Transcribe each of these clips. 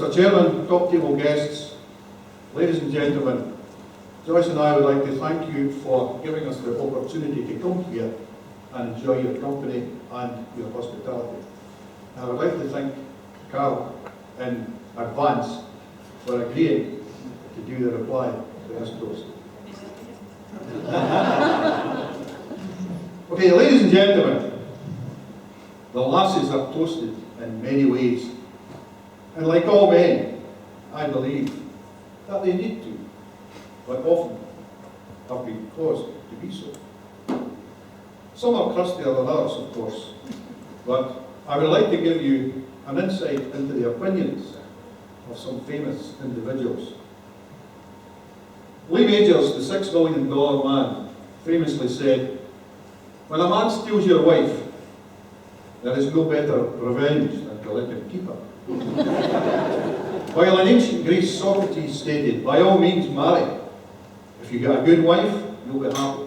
Mr. Chairman, top table guests, ladies and gentlemen, Joyce and I would like to thank you for giving us the opportunity to come here and enjoy your company and your hospitality. I would like to thank Carl in advance for agreeing to do the reply to his toast. Okay, ladies and gentlemen, the lasses are toasted in many ways. And like all men, I believe that they need to, but often have been caused to be so. Some are crustier than others, of course, but I would like to give you an insight into the opinions of some famous individuals. Lee Majors, the $6 million man, famously said, "When a man steals your wife, there is no better revenge than to let him keep her." While in ancient Greece, Socrates stated, "By all means marry. If you get a good wife, you'll be happy.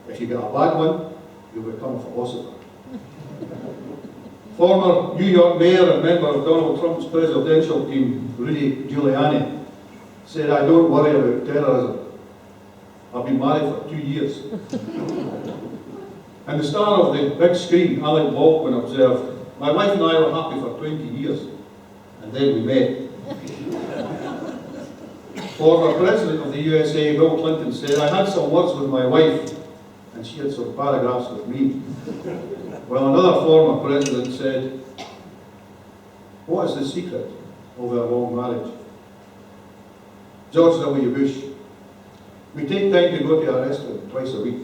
If you get a bad one, you'll become a philosopher." Former New York mayor and member of Donald Trump's presidential team, Rudy Giuliani, said, "I don't worry about terrorism. I've been married for 2 years." And the star of the big screen, Alec Baldwin, observed, "My wife and I were happy for 20 years, and then we met." Former President of the USA, Bill Clinton, said, "I had some words with my wife, and she had some paragraphs with me." Well, another former president said, "What is the secret of our long marriage?" George W. Bush, "We take time to go to a restaurant twice a week.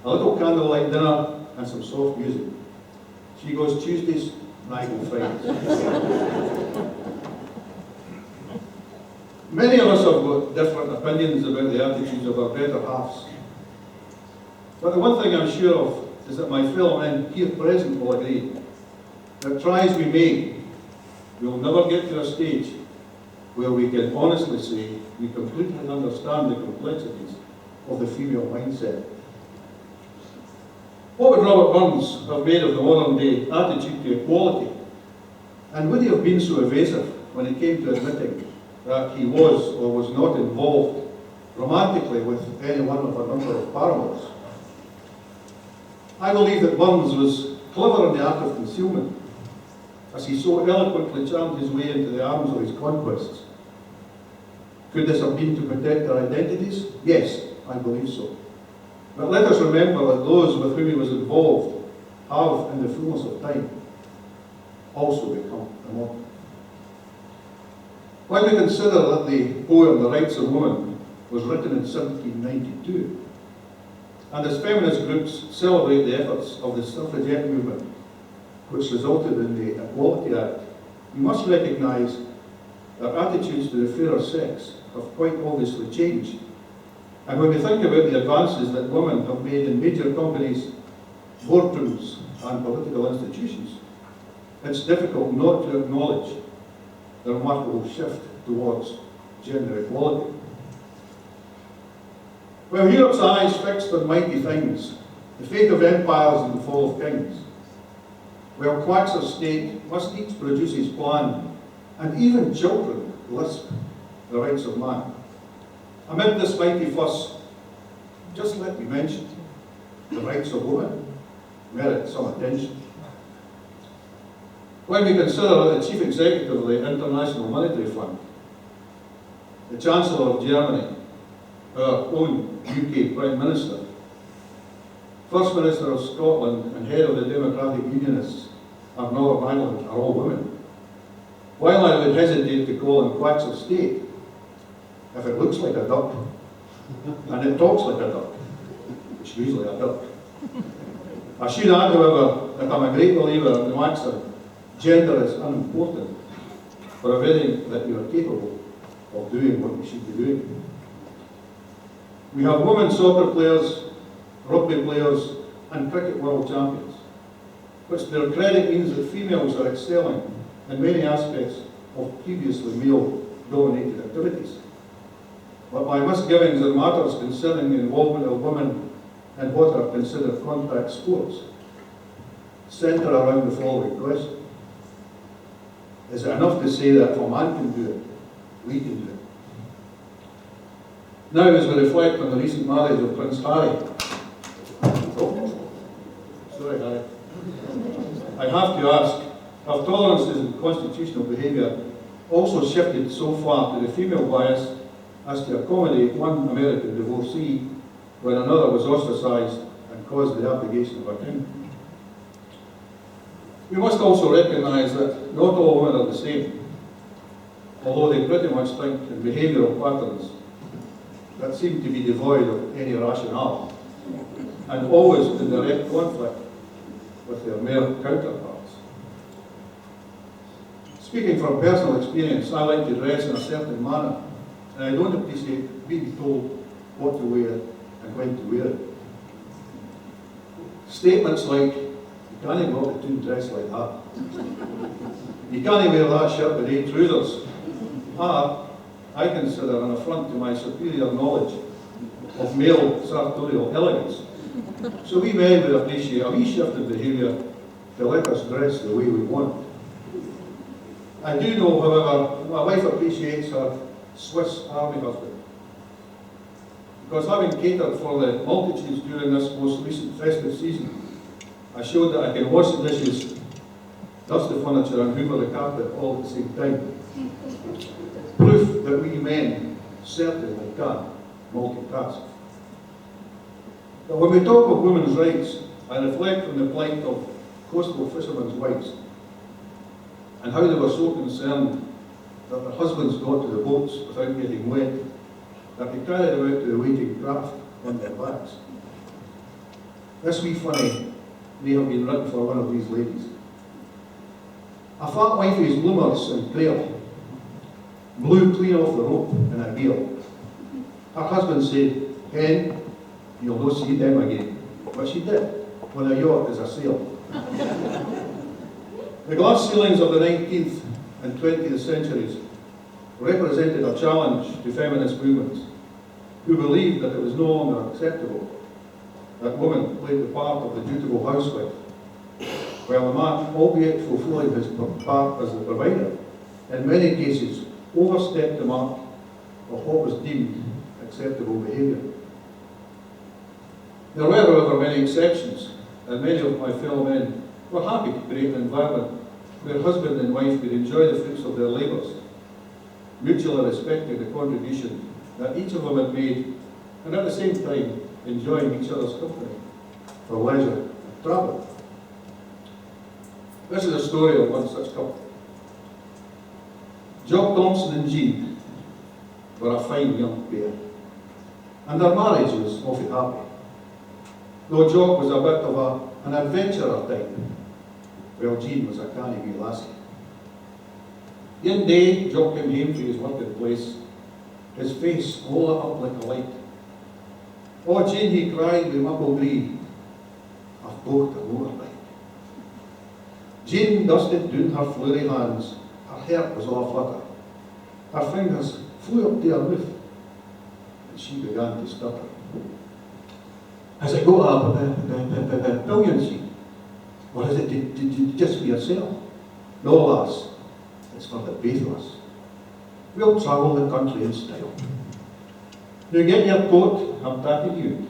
A little candlelight dinner and some soft music. She goes Tuesdays and I go Fridays." Many of us have got different opinions about the attitudes of our better halves. But the one thing I'm sure of is that my fellow men here present will agree that try as we may, we will never get to a stage where we can honestly say we completely understand the complexities of the female mindset. What would Robert Burns have made of the modern day attitude to equality? And would he have been so evasive when it came to admitting that he was or was not involved romantically with any one of a number of paramours? I believe that Burns was clever in the art of concealment, as he so eloquently charmed his way into the arms of his conquests. Could this have been to protect their identities? Yes, I believe so. But let us remember that those with whom he was involved have, in the fullness of time, also become immortal. When we consider that the poem The Rights of Woman was written in 1792, and as feminist groups celebrate the efforts of the suffragette movement, which resulted in the Equality Act, we must recognise that attitudes to the fairer sex have quite obviously changed. And when we think about the advances that women have made in major companies, boardrooms and political institutions, it's difficult not to acknowledge the remarkable shift towards gender equality. While Europe's eyes fixed on mighty things, the fate of empires and the fall of kings, while quacks of state must each produce his plan, and even children lisp the rights of man. Amid this mighty fuss, just let me mention, the rights of women merit some attention. When we consider that the Chief Executive of the International Monetary Fund, the Chancellor of Germany, our own UK Prime Minister, First Minister of Scotland and Head of the Democratic Unionists of Northern Ireland are all women, while I would hesitate to call them quacks of state, if it looks like a duck and it talks like a duck, it's usually a duck. I should add, however, that I'm a great believer in the maxim, gender is unimportant, providing that you are capable of doing what you should be doing. We have women soccer players, rugby players, and cricket world champions, which to their credit means that females are excelling in many aspects of previously male-dominated activities. But my misgivings in matters concerning the involvement of women in what are considered contact sports centre around the following question. Is it enough to say that if a man can do it, we can do it? Now, as we reflect on the recent marriage of Prince Harry, sorry, Harry, I have to ask, have tolerances in constitutional behaviour also shifted so far to the female bias as to accommodate one American divorcee when another was ostracised and caused the abdication of her king? We must also recognise that not all women are the same, although they pretty much think in behavioural patterns that seem to be devoid of any rationale and always in direct conflict with their male counterparts. Speaking from personal experience, I like to dress in a certain manner, and I don't appreciate being told what to wear and when to wear it. Statements like, "You can't walk the toon dressed like that," "You can't wear that shirt with 8 trousers," are, I consider, an affront to my superior knowledge of male sartorial elegance. So we men would appreciate a wee shift in behaviour to let us dress the way we want. I do know, however, my wife appreciates her Swiss Army husband, because having catered for the multitudes during this most recent festive season, I showed that I can wash the dishes, dust the furniture and hoover the carpet all at the same time. Proof that we men certainly can multitask. But when we talk of women's rights, I reflect on the plight of coastal fishermen's wives and how they were so concerned that their husbands got to the boats without getting wet, that they carried them out to the waiting craft on their backs. This wee funny may have been written for one of these ladies. A fat wifey's bloomers in prayer blew clean off the rope in a gale. Her husband said, "Hen, you'll not see them again." But she did, when a yacht is a sail. The glass ceilings of the 19th and 20th centuries represented a challenge to feminist movements who believed that it was no longer acceptable that women played the part of the dutiful housewife, while the man, albeit fulfilling his part as the provider, in many cases overstepped the mark of what was deemed acceptable behaviour. There were, however, many exceptions, and many of my fellow men were happy to create an environment where husband and wife could enjoy the fruits of their labours, mutually respecting the contribution that each of them had made, and at the same time enjoying each other's company for leisure and travel. This is a story of one such couple. Jock Thompson and Jean were a fine young pair, and their marriage was awfully happy, though Jock was a bit of an adventurer type, while Jean was a canny wee lassie. One day, Jock came home to his working place, his face all lit up like a light. "Oh, Jean," he cried with muckle glee, "I've bought a motorbike." Jean dusted down her flurry hands. Her heart was all aflutter. Her fingers flew up to her mouth, and she began to stutter. "Has it got a brilliancy? Or is it just for yourself?" "No, lass, it's for the both of us. We'll travel the country in style. Now get your coat, I'm taking you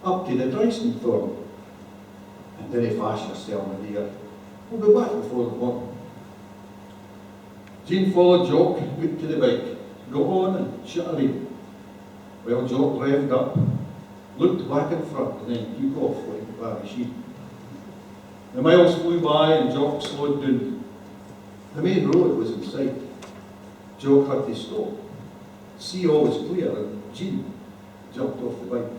up to the Dryston Thorn. And then fash yourself, my dear. We'll be back before the morning." Jean followed Jock out to the bike, got on and shut her in, while Jock revved up, looked back and front, and then took off like a machine. The miles flew by and Jock slowed down. The main road was in sight. Jock had to stop. Sea all was clear and Jean jumped off the bike.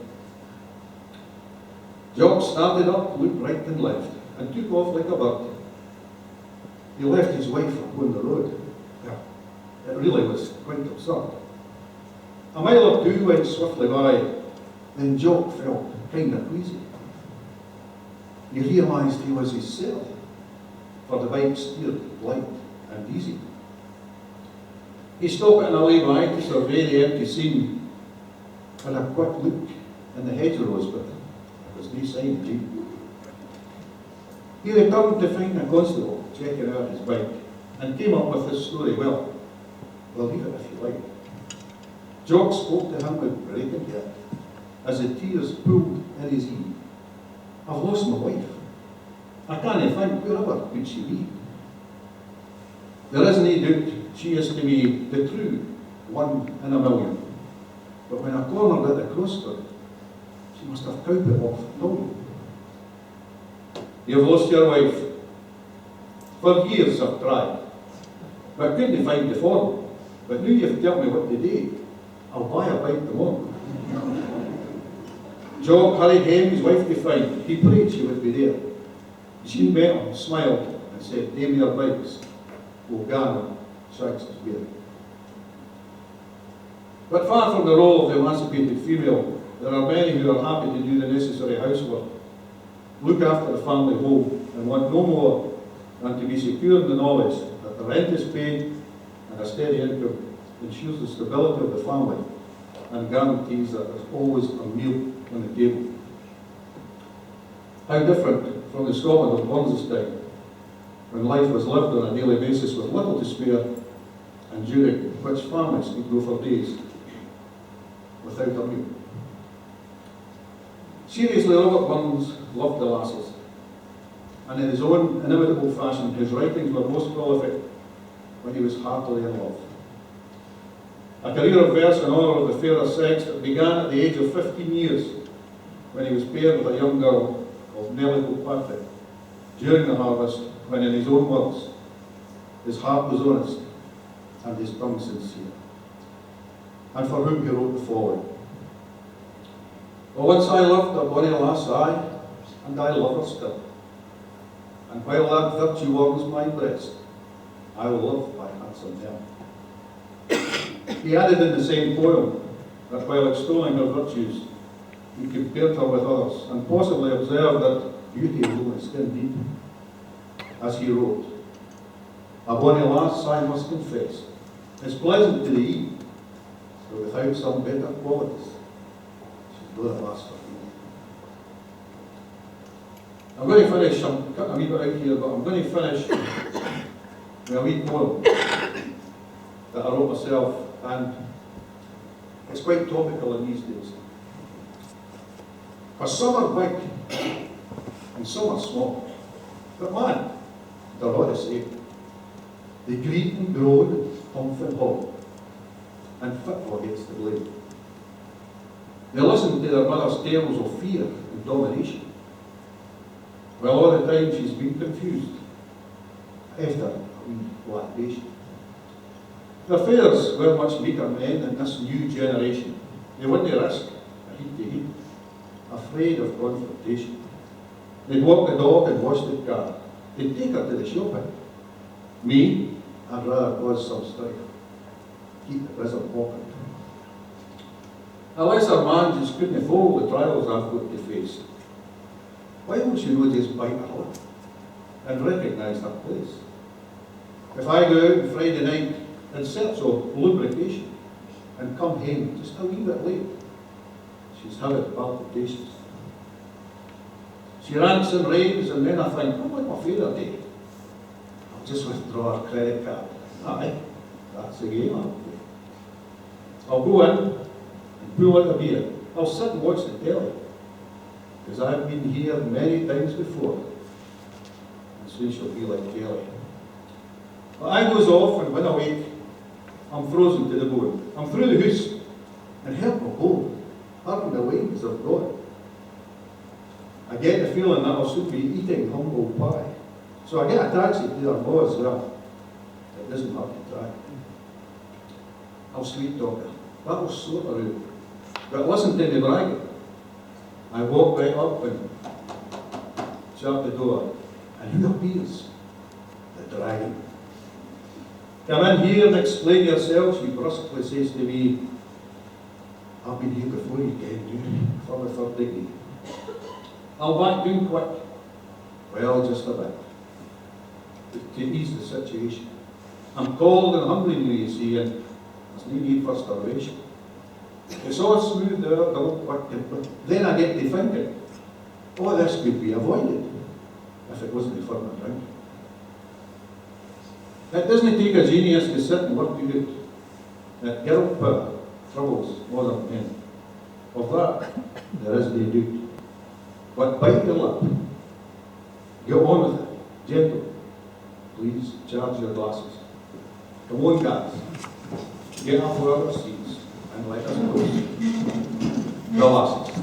Jock started up, looked right and left, and took off like a bird. He left his wife upon the road. Well, it really was quite absurd. A mile or two went swiftly by, then Jock felt kind of queasy. He realised he was himself, for the bike steered light and easy. He stopped at an alley by to survey the empty scene, had a quick look in the hedgerows, but there was no sign of Jean. He returned to find a constable checking out his bike. and came up with this story. Well, believe it if you like. Jock spoke to him with breaking heart as the tears pooled in his ear. I've lost my wife. I can't think wherever could she be. There is no doubt she is to me the true one in a million. But when I cornered at the crossroad, she must have counted off a million. You've lost your wife. For years I've tried, but couldn't find the form. But now you've told me what to do. I'll buy a bite tomorrow. Jock hurried home his wife to find. He prayed she would be there. She met him, smiled, and said, "Name your bikes. We'll gather shacks together." But far from the role of the emancipated female, there are many who are happy to do the necessary housework, look after the family home, and want no more than to be secure in the knowledge that the rent is paid and a steady income ensures the stability of the family and guarantees that there's always a meal on the table. How different from the Scotland of Burns's time, when life was lived on a daily basis with little to spare, and during which families could go for days without a meal. Seriously, Robert Burns loved the lasses, and in his own inimitable fashion, his writings were most prolific when he was heartily in love. A career of verse in honour of the fairer sex that began at the age of 15 years, when he was paired with a young girl called Nellie Kilpatrick, during the harvest, when in his own words, his heart was honest and his tongue sincere, and for whom he wrote the following. "For once I loved a bonny lass, aye, and I love her still, and while that virtue warms my breast, I will love my handsome Nell." He added in the same poem that while extolling her virtues, he compared her with others, and possibly observed that beauty is only skin deep. As he wrote, "A bonny lass, I must confess, is pleasant to the eye, but without some better qualities, she's not a lass for me." I'm going to finish, I'm cutting a wee bit out here, but I'm going to finish with a wee poem that I wrote myself, and it's quite topical in these days. For some are big, and some are small, but man, they're all the same. They greet and groan, humph and haw, and football gets the blame. They listen to their mother's tales of fear and domination, while all the time she's been confused, after a wee lactation. Their fathers were much meeker men than this new generation. They wouldn't risk a heat to heat, afraid of confrontation. They'd walk the dog and wash the car. They'd take her to the shopping. Me, I'd rather cause some strife, keep the prison open. A lesser man just couldn't afford the trials I've got to face. Why won't you know just bite her lip and recognise her place? If I go out on Friday night in search of lubrication and come home just a wee bit late, she's having palpitations. She rants and raves, and then I think, oh, what my father did? I'll just withdraw her credit card. Aye, that's the game I'll play. I'll go in and pull out a beer. I'll sit and watch the telly, because I've been here many times before, and soon she'll be like Kelly. My eye goes off, and when I wake, I'm frozen to the bone. I'm through the house, and help me home, pardon the ways of God. I get the feeling that I'll soon be eating humble pie. So I get a taxi to their boss. Well, it doesn't have to try. I'll sweet talk her. That'll sort her out. But listen to the bragging. I walk right up and shut the door, and who appears? The dragon. "Come in here and explain yourself," she brusquely says to me. "I've been here before you came, you, for the third degree." "I'll back down quick." "Well, just a bit, to ease the situation. I'm cold and hungry now, you see, and there's no need for starvation. It's all smoothed out, all quick, but then I get to thinking, oh, this could be avoided if it wasn't for my drink. It doesn't take a genius to sit and work to it. Get up troubles more than men. Of that, there is no doubt. But bite your lip. Get on with it. Gentle. Please charge your glasses. Come on, guys. Get up for our seats and let us close. The glasses.